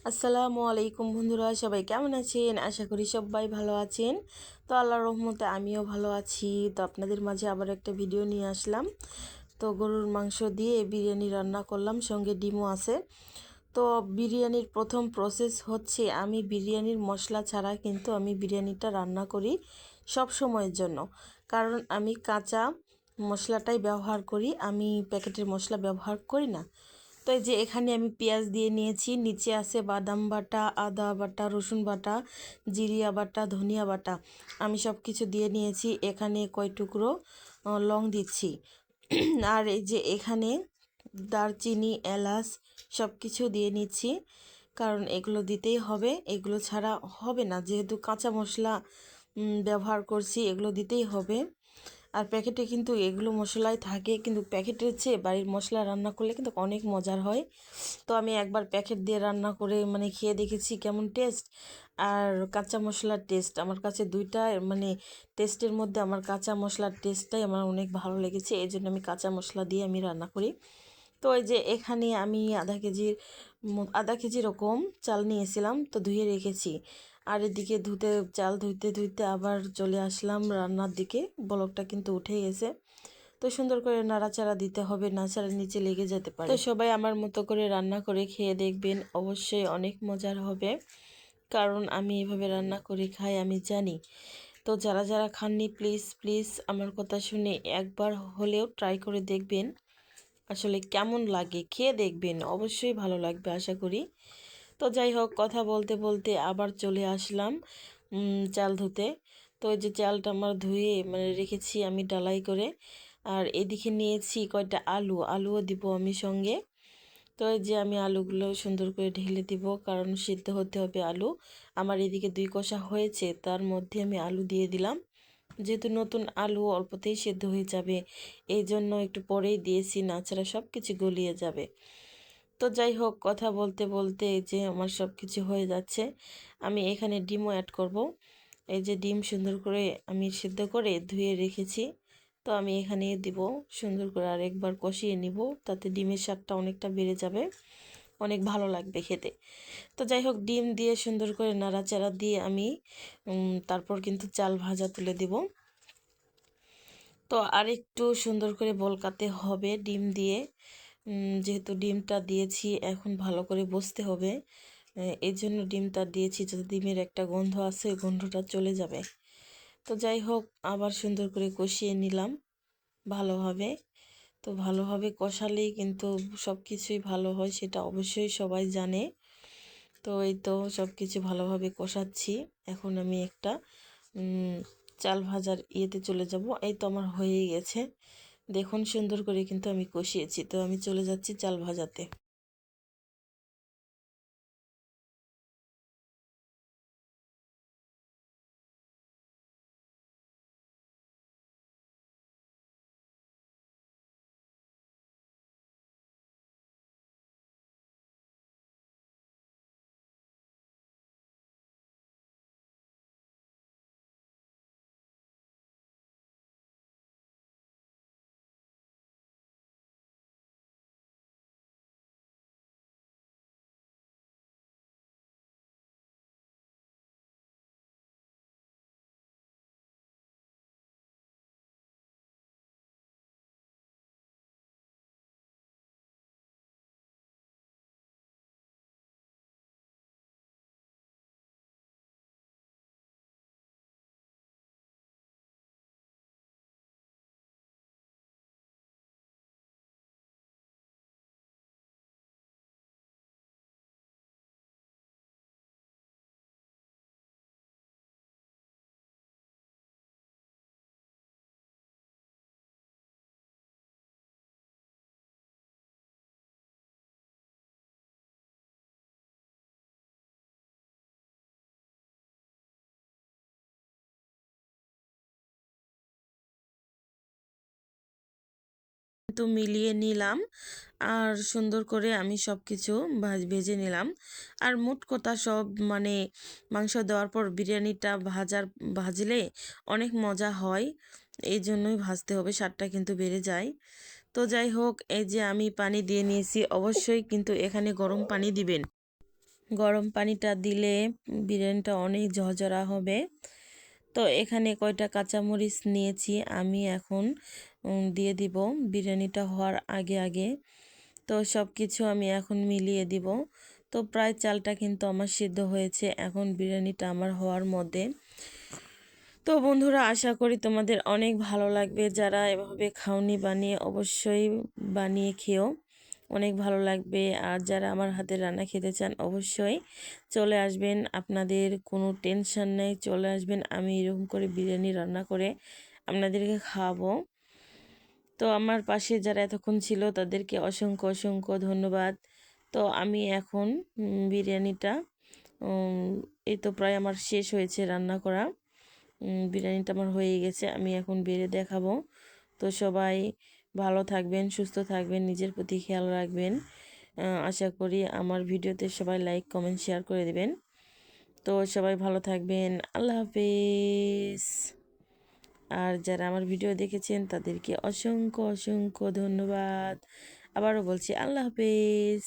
আসসালামু আলাইকুম বন্ধুরা, সবাই কেমন আছেন? আশা করি সবাই ভালো আছেন। তো আল্লাহর রহমতে আমিও ভালো আছি। তো আপনাদের মাঝে আবার একটা ভিডিও নিয়ে আসলাম। তো গরুর মাংস দিয়ে বিরিয়ানি রান্না করলাম, সঙ্গে ডিমও আছে। তো বিরিয়ানির প্রথম প্রসেস হচ্ছে, আমি বিরিয়ানির মশলা ছাড়া কিন্তু আমি বিরিয়ানিটা রান্না করি সব সময়ের জন্য। কারণ আমি কাঁচা মশলাটাই ব্যবহার করি, আমি প্যাকেটের মশলা ব্যবহার করি না। তো এই যে এখানে আমি পেঁয়াজ দিয়ে নিয়েছি, নিচে আছে বাদাম বাটা, আদা বাটা, রসুন বাটা, জিরিয়া বাটা, ধনিয়া বাটা। আমি সব কিছু দিয়ে নিয়েছি। এখানে কয় টুকরো লং দিচ্ছি। আর এই যে এখানে দারচিনি, এলাচ সব কিছু দিয়ে নিচ্ছি, কারণ এগুলো দিতেই হবে, এগুলো ছাড়া হবে না। যেহেতু কাঁচা মশলা ব্যবহার করছি, এগুলো দিতেই হবে। আর প্যাকেটে কিন্তু এগুলো মশলাই থাকে, কিন্তু প্যাকেটের চেয়ে বাড়ির মশলা রান্না করলে কিন্তু অনেক মজার হয়। তো আমি একবার প্যাকেট দিয়ে রান্না করে খেয়ে দেখেছি কেমন টেস্ট আর কাঁচা মশলার টেস্ট। আমার কাছে দুইটা টেস্টের মধ্যে আমার কাঁচা মশলার টেস্টটাই আমার অনেক ভালো লেগেছে, এই জন্য আমি কাঁচা মশলা দিয়ে আমি রান্না করি। তো এই যে এখানে আমি আধা কেজি রকম চাল নিয়েছিলাম, তো ধুয়ে রেখেছি। আর এদিকে চাল ধুইতে ধুইতে আবার চলে আসলাম রান্নার দিকে। বলকটা কিন্তু উঠে গেছে। তো সুন্দর করে নাড়াচাড়া দিতে হবে, নাড়াচাড়া নিচে লেগে যেতে পারে। তো সবাই আমার মতো করে রান্না করে খেয়ে দেখবেন, অবশ্যই অনেক মজার হবে। কারণ আমি এভাবে রান্না করে খাই, আমি জানি। তো যারা যারা খাননি, প্লিজ প্লিজ আমার কথা শুনে একবার হলেও ট্রাই করে দেখবেন। আসলে কেমন লাগে খেয়ে দেখবেন, অবশ্যই ভালো লাগবে আশা করি। তো যাই হোক, কথা বলতে বলতে আবার চলে আসলাম চাল ধুতে। তো ওই যে চালটা আমার ধুয়ে রেখেছি আমি ডালাই করে। আর এদিকে নিয়েছি কয়টা আলুও দিব আমি সঙ্গে। তো এই যে আমি আলুগুলো সুন্দর করে ঢেলে দিব, কারণ সিদ্ধ হতে হবে আলু। আমার এদিকে 2 কষা হয়েছে, তার মধ্যে আমি আলু দিয়ে দিলাম। যেহেতু নতুন আলু অল্পতেই সেদ্ধ হয়ে যাবে, এই জন্য একটু পরেই দিয়েছি, নাছাড়া সব কিছু গলিয়ে যাবে। তো যাই হোক, কথা বলতে বলতে এই যে আমার সব কিছু হয়ে যাচ্ছে। আমি এখানে ডিমও অ্যাড করব। এই যে ডিম সুন্দর করে আমি সিদ্ধ করে ধুয়ে রেখেছি। তো আমি এখানে দিব, সুন্দর করে আরেকবার কষিয়ে নিব, তাতে ডিমের স্বাদটা অনেকটা বেড়ে যাবে, অনেক ভালো লাগবে খেতে। তো যাই হোক, ডিম দিয়ে সুন্দর করে নাড়াচাড়া দিয়ে আমি তারপর কিন্তু চাল ভাজা তুলে দিব। তো আরেকটু সুন্দর করে বলকাতে হবে ডিম দিয়ে। যেহেতু ডিমটা দিয়েছি, এখন ভালো করে বসতে হবে। এই জন্য ডিমটা দিয়েছি, যাতে ডিমের একটা গন্ধ আছে, ওই গন্ধটা চলে যাবে। তো যাই হোক, আবার সুন্দর করে কষিয়ে নিলাম ভালোভাবে। তো ভালোভাবে কষালেই কিন্তু সব কিছুই ভালো হয়, সেটা অবশ্যই সবাই জানে। তো এই তো সব কিছু ভালোভাবে কষাচ্ছি। এখন আমি একটা চাল ভাজার ইয়েতে চলে যাব। এই তো আমার হয়েই গেছে, দেখুন সুন্দর করে কিন্তু আমি কষিয়েছি। তো আমি চলে যাচ্ছি চাল ভাজাতে। কিন্তু মিলিয়ে নিলাম, আর সুন্দর করে আমি সব কিছু ভেজে নিলাম। আর মোট কথা সব মাংস দেওয়ার পর বিরিয়ানিটা ভাজলে অনেক মজা হয়, এই জন্যই ভাজতে হবে, স্বাদটা কিন্তু বেড়ে যায়। তো যাই হোক, এই যে আমি পানি দিয়ে নিয়েছি, অবশ্যই কিন্তু এখানে গরম পানি দিবেন। গরম পানিটা দিলে বিরিয়ানিটা অনেক ঝরঝরা হবে। তো এখানে কয়টা কাঁচামরিচ নিয়েছি আমি, এখন দিয়ে দিব বিরিয়ানিটা হওয়ার আগে আগে। তো সব কিছু আমি এখন মিলিয়ে দিব। তো প্রায় চালটা কিন্তু আমার সিদ্ধ হয়েছে, এখন বিরিয়ানিটা আমার হওয়ার মধ্যে। তো বন্ধুরা, আশা করি তোমাদের অনেক ভালো লাগবে। যারা এভাবে খাওনি বানিয়ে অবশ্যই বানিয়ে খেও, অনেক ভালো লাগবে। আর যারা আমার হাতের রান্না খেতে চান অবশ্যই চলে আসবেন, আপনাদের কোনো টেনশন নেই, চলে আসবেন। আমি এরকম করে বিরিয়ানি রান্না করে আপনাদেরকে খাওয়াবো। তো আমার পাশে যারা এতক্ষণ ছিল তাদেরকে অসংখ্য অসংখ্য ধন্যবাদ। তো আমি এখন বিরিয়ানিটা এই তো প্রায় আমার শেষ হয়েছে রান্না করা। বিরিয়ানিটা আমার হয়ে গেছে, আমি এখন বেড়ে দেখাবো। তো সবাই ভালো থাকবেন, সুস্থ থাকবেন, নিজের প্রতি খেয়াল রাখবেন। আশা করি আমার ভিডিওতে সবাই লাইক কমেন্ট শেয়ার করে দেবেন। তো সবাই ভালো থাকবেন, আল্লাহ হাফেজ। আর যারা আমার ভিডিও দেখেছেন তাদেরকে অসংখ্য অসংখ্য ধন্যবাদ। আবারও বলছি আল্লাহ হাফেজ।